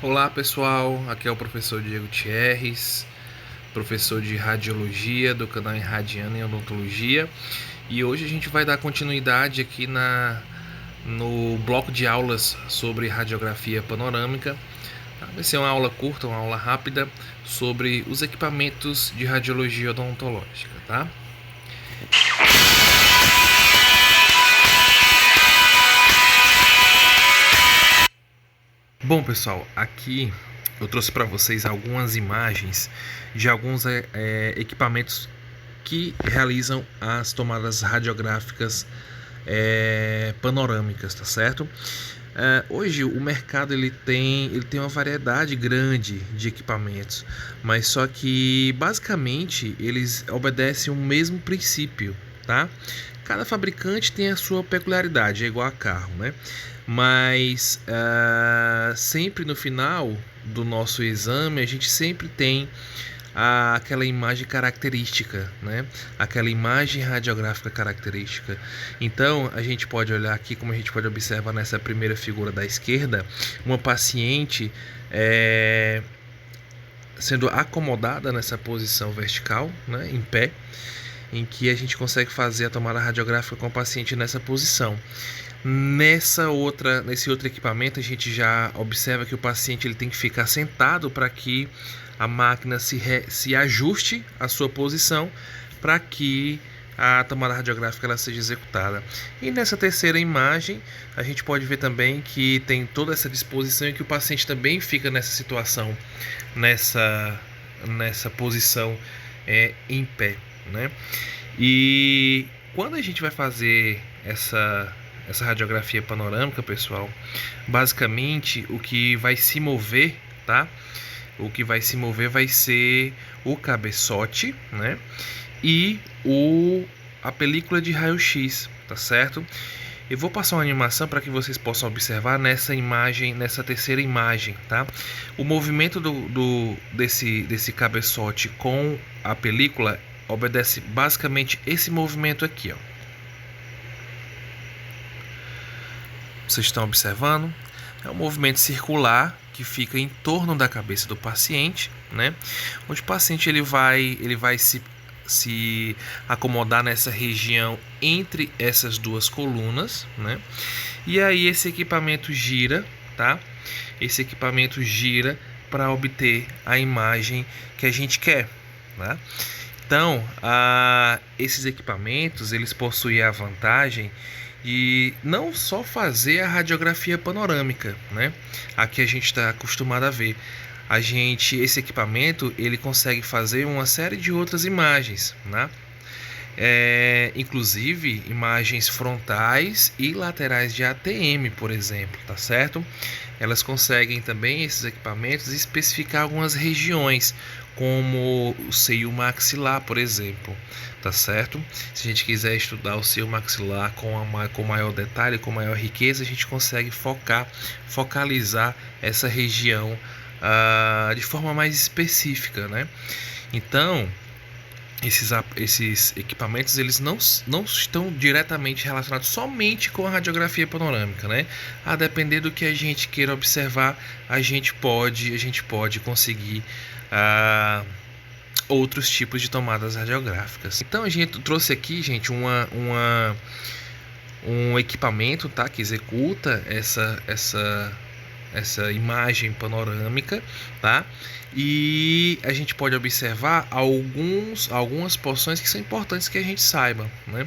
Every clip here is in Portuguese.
Olá pessoal, aqui é o professor Diego Thierres, professor de Radiologia do canal Irradiando em Odontologia, e hoje a gente vai dar continuidade aqui no bloco de aulas sobre radiografia panorâmica. Vai ser uma aula curta, uma aula rápida sobre os equipamentos de radiologia odontológica, tá? Bom pessoal, aqui eu trouxe para vocês algumas imagens de alguns equipamentos que realizam as tomadas radiográficas panorâmicas, tá certo? Hoje o mercado ele tem uma variedade grande de equipamentos, mas só que basicamente eles obedecem o mesmo princípio, tá? Cada fabricante tem a sua peculiaridade, é igual a carro, né? Mas sempre no final do nosso exame a gente sempre tem aquela imagem característica, né? Aquela imagem radiográfica característica. Então a gente pode olhar aqui, como a gente pode observar nessa primeira figura da esquerda, uma paciente sendo acomodada nessa posição vertical, né? Em pé, em que a gente consegue fazer a tomada radiográfica com o paciente nessa posição. Nesse outro equipamento, a gente já observa que o paciente ele tem que ficar sentado para que a máquina se ajuste à sua posição para que a tomada radiográfica ela seja executada. E nessa terceira imagem, a gente pode ver também que tem toda essa disposição e que o paciente também fica nessa situação, nessa posição em pé, né? E quando a gente vai fazer essa radiografia panorâmica, pessoal, basicamente o que vai se mover, tá? O que vai se mover vai ser o cabeçote, né? E a película de raio-x, tá certo? Eu vou passar uma animação para que vocês possam observar nessa imagem, nessa terceira imagem, tá? O movimento desse cabeçote com a película obedece basicamente esse movimento aqui, ó. Vocês estão observando? É um movimento circular que fica em torno da cabeça do paciente, né? Onde o paciente ele vai se acomodar nessa região entre essas duas colunas, né? E aí esse equipamento gira, tá? Esse equipamento gira para obter a imagem que a gente quer, né? Então, esses equipamentos eles possuem a vantagem de não só fazer a radiografia panorâmica, né? Aqui a gente está acostumado a ver. Esse equipamento ele consegue fazer uma série de outras imagens, né? Inclusive imagens frontais e laterais de ATM, por exemplo, tá certo? Elas conseguem também, esses equipamentos, especificar algumas regiões, como o seio maxilar, por exemplo, tá certo? Se a gente quiser estudar o seio maxilar com maior detalhe, com maior riqueza, a gente consegue focalizar essa região de forma mais específica, né? Então, esses equipamentos eles não estão diretamente relacionados somente com a radiografia panorâmica, né? A depender do que a gente queira observar, a gente pode conseguir outros tipos de tomadas radiográficas. Então a gente trouxe aqui, gente, um equipamento, tá, que executa essa imagem panorâmica, tá? E a gente pode observar algumas porções que são importantes que a gente saiba, né?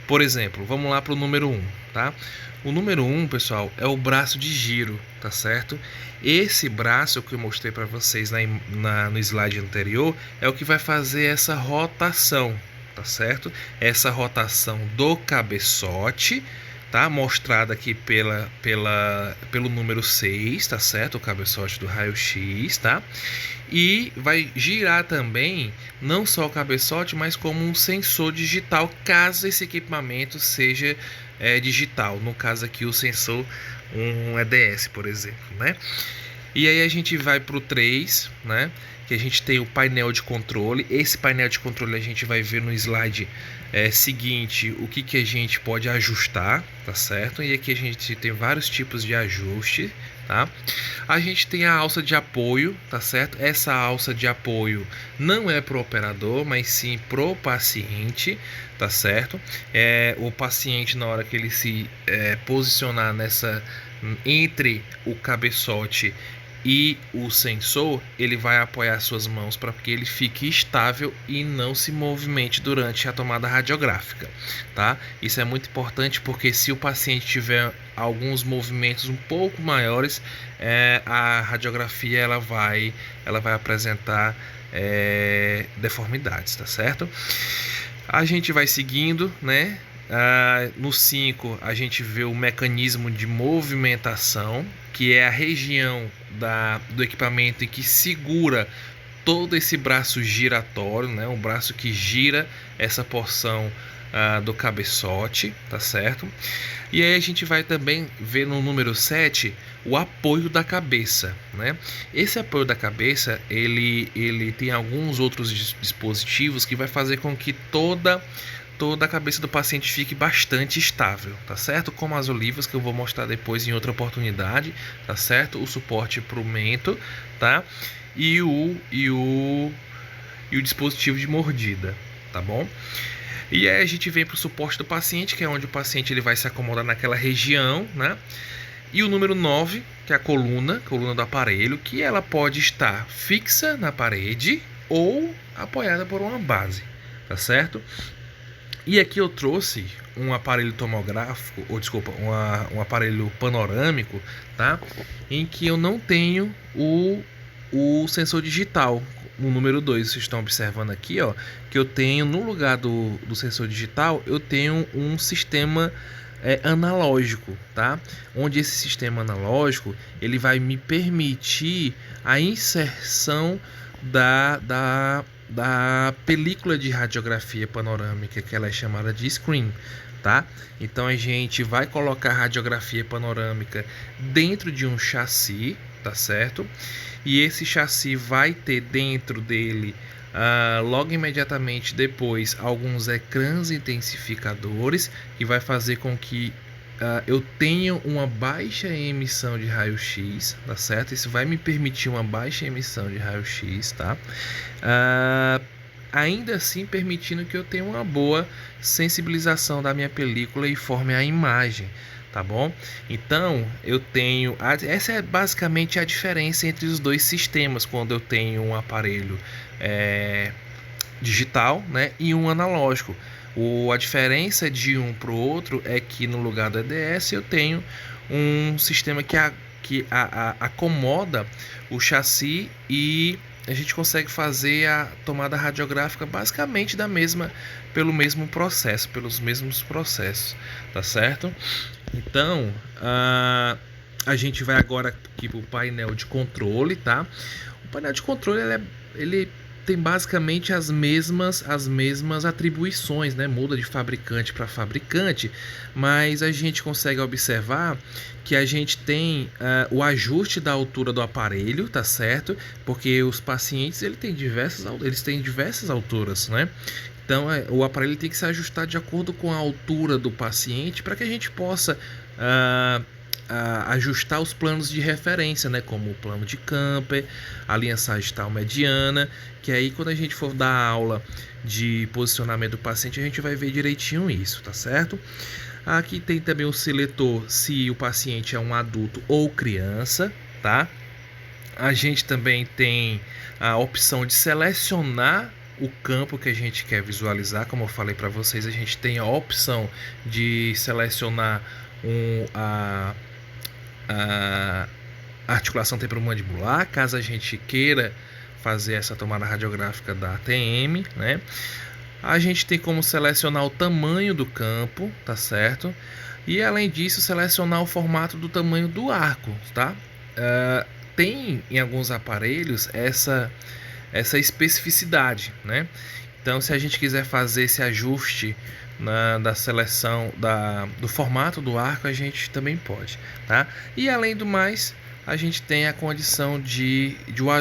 Por exemplo, vamos lá para o número 1, tá? O número 1, pessoal, é o braço de giro, tá certo? Esse braço que eu mostrei para vocês no slide anterior é o que vai fazer essa rotação, tá certo? Essa rotação do cabeçote, tá? Mostrada aqui pelo número 6, tá certo? O cabeçote do raio-x, tá? E vai girar também não só o cabeçote, mas como um sensor digital, caso esse equipamento seja digital. No caso aqui o sensor um EDS, por exemplo, né? E aí a gente vai para o 3, né? Que a gente tem o painel de controle. Esse painel de controle a gente vai ver no slide seguinte o que a gente pode ajustar, tá certo? E aqui a gente tem vários tipos de ajuste, tá? A gente tem a alça de apoio, tá certo? Essa alça de apoio não é pro operador, mas sim pro paciente, tá certo? O paciente, na hora que ele se posicionar entre o cabeçote e o sensor, ele vai apoiar suas mãos para que ele fique estável e não se movimente durante a tomada radiográfica, tá? Isso é muito importante porque se o paciente tiver alguns movimentos um pouco maiores, a radiografia ela vai apresentar deformidades, tá certo? A gente vai seguindo, né? No 5 a gente vê o mecanismo de movimentação, que é a região do equipamento em que segura todo esse braço giratório, né? Um braço que gira essa porção do cabeçote, tá certo? E aí a gente vai também ver no número 7 o apoio da cabeça, né? Esse apoio da cabeça, ele tem alguns outros dispositivos que vai fazer com que toda a cabeça do paciente fique bastante estável, tá certo? Como as olivas que eu vou mostrar depois em outra oportunidade, tá certo? O suporte para o mento, tá? E o dispositivo de mordida, tá bom? E aí a gente vem para o suporte do paciente, que é onde o paciente ele vai se acomodar naquela região, né? E o número 9, que é a coluna do aparelho, que ela pode estar fixa na parede ou apoiada por uma base, tá certo? E aqui eu trouxe um aparelho tomográfico, um aparelho panorâmico, tá? Em que eu não tenho o sensor digital, o número 2. Vocês estão observando aqui, ó, que eu tenho no lugar do sensor digital, eu tenho um sistema analógico, tá? Onde esse sistema analógico ele vai me permitir a inserção da película de radiografia panorâmica, que ela é chamada de screen, tá? Então a gente vai colocar a radiografia panorâmica dentro de um chassi, tá certo? E esse chassi vai ter dentro dele logo imediatamente depois alguns ecrãs intensificadores que vai fazer com que eu tenho uma baixa emissão de raio-x, tá certo? Isso vai me permitir uma baixa emissão de raio-x, tá? Ainda assim permitindo que eu tenha uma boa sensibilização da minha película e forme a imagem, tá bom? Então eu tenho essa é basicamente a diferença entre os dois sistemas quando eu tenho um aparelho digital, né, e um analógico. A diferença de um para o outro é que no lugar do EDS eu tenho um sistema que acomoda o chassi e a gente consegue fazer a tomada radiográfica basicamente pelos mesmos processos, tá certo? Então, a gente vai agora aqui para o painel de controle, tá? O painel de controle ele tem basicamente as mesmas atribuições, né? Muda de fabricante para fabricante, mas a gente consegue observar que a gente tem o ajuste da altura do aparelho, tá certo? Porque os pacientes eles têm diversas alturas, né? Então o aparelho tem que se ajustar de acordo com a altura do paciente para que a gente possa ajustar os planos de referência, né, como o plano de Camper, a linha sagital mediana, que aí quando a gente for dar aula de posicionamento do paciente a gente vai ver direitinho isso, tá certo? Aqui tem também o seletor se o paciente é um adulto ou criança, tá? A gente também tem a opção de selecionar o campo que a gente quer visualizar, como eu falei para vocês, a gente tem a opção de selecionar a articulação temporomandibular, caso a gente queira fazer essa tomada radiográfica da ATM, né? A gente tem como selecionar o tamanho do campo, tá certo? E além disso, selecionar o formato do tamanho do arco, tá? Tem em alguns aparelhos essa especificidade, né? Então, se a gente quiser fazer esse ajuste da seleção do formato do arco, a gente também pode, tá? E além do mais, a gente tem a condição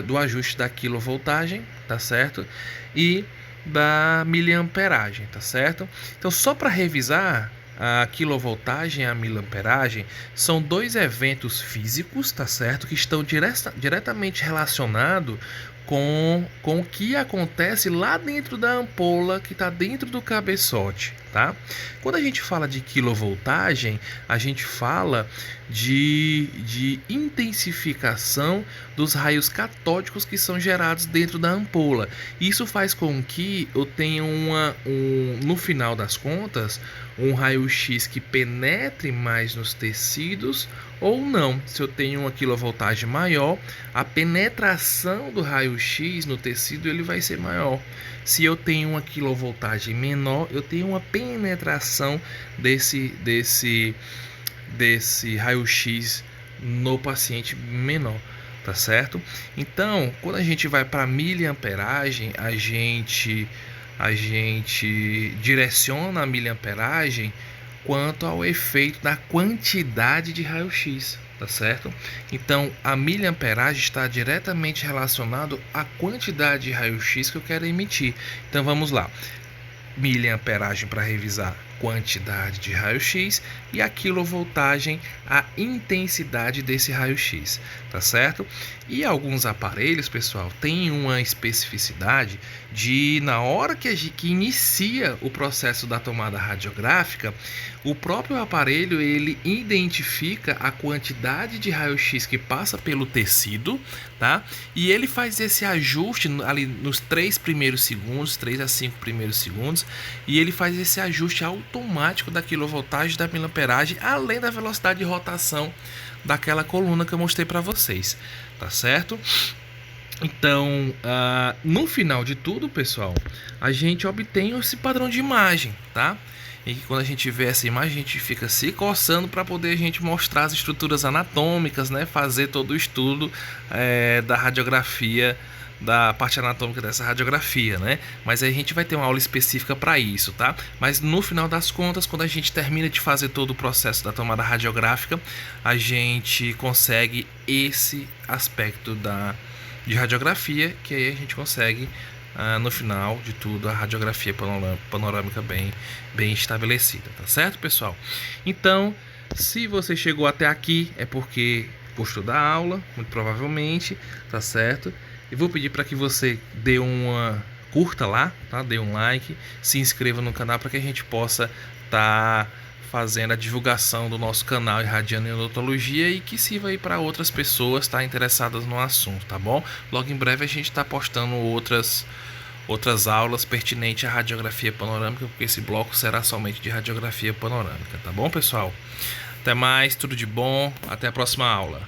do ajuste da quilovoltagem, tá certo? E da miliamperagem, tá certo? Então, só para revisar, a quilovoltagem e a miliamperagem são dois eventos físicos, tá certo? Que estão diretamente relacionados com o que acontece lá dentro da ampola que está dentro do cabeçote, tá? Quando a gente fala de quilovoltagem, a gente fala de intensificação dos raios catódicos que são gerados dentro da ampola. Isso faz com que eu tenha no final das contas, um raio-x que penetre mais nos tecidos ou não. Se eu tenho uma quilovoltagem maior, a penetração do raio-x no tecido ele vai ser maior. Se eu tenho uma quilovoltagem menor, eu tenho uma penetração desse raio-x no paciente menor, tá certo? Então, quando a gente vai para miliamperagem, a gente direciona a miliamperagem quanto ao efeito da quantidade de raio-x, tá certo? Então, a miliamperagem está diretamente relacionado à quantidade de raio-x que eu quero emitir. Então, vamos lá. Miliamperagem para revisar, quantidade de raio-x, e a quilovoltagem, a intensidade desse raio-x, tá certo? E alguns aparelhos, pessoal, têm uma especificidade de, na hora que inicia o processo da tomada radiográfica, o próprio aparelho ele identifica a quantidade de raio-x que passa pelo tecido, tá? E ele faz esse ajuste ali nos 3 primeiros segundos, 3 a 5 primeiros segundos, e ele faz esse ajuste automático da quilovoltagem, da miliamperagem, além da velocidade de rotação daquela coluna que eu mostrei para vocês, tá certo? Então, no final de tudo, pessoal, a gente obtém esse padrão de imagem, tá? E quando a gente vê essa imagem, a gente fica se coçando para poder a gente mostrar as estruturas anatômicas, né? Fazer todo o estudo da radiografia, da parte anatômica dessa radiografia, né? Mas aí a gente vai ter uma aula específica para isso, tá? Mas no final das contas, quando a gente termina de fazer todo o processo da tomada radiográfica, a gente consegue esse aspecto de radiografia, que aí a gente consegue no final de tudo a radiografia panorâmica bem estabelecida, tá certo, pessoal? Então, se você chegou até aqui é porque gostou da aula, muito provavelmente, tá certo? E vou pedir para que você dê uma curta lá, tá? Dê um like, se inscreva no canal para que a gente possa estar fazendo a divulgação do nosso canal Irradiando em Odontologia e que sirva aí para outras pessoas interessadas no assunto, tá bom? Logo em breve a gente está postando outras aulas pertinentes à radiografia panorâmica, porque esse bloco será somente de radiografia panorâmica, tá bom, pessoal? Até mais, tudo de bom, até a próxima aula.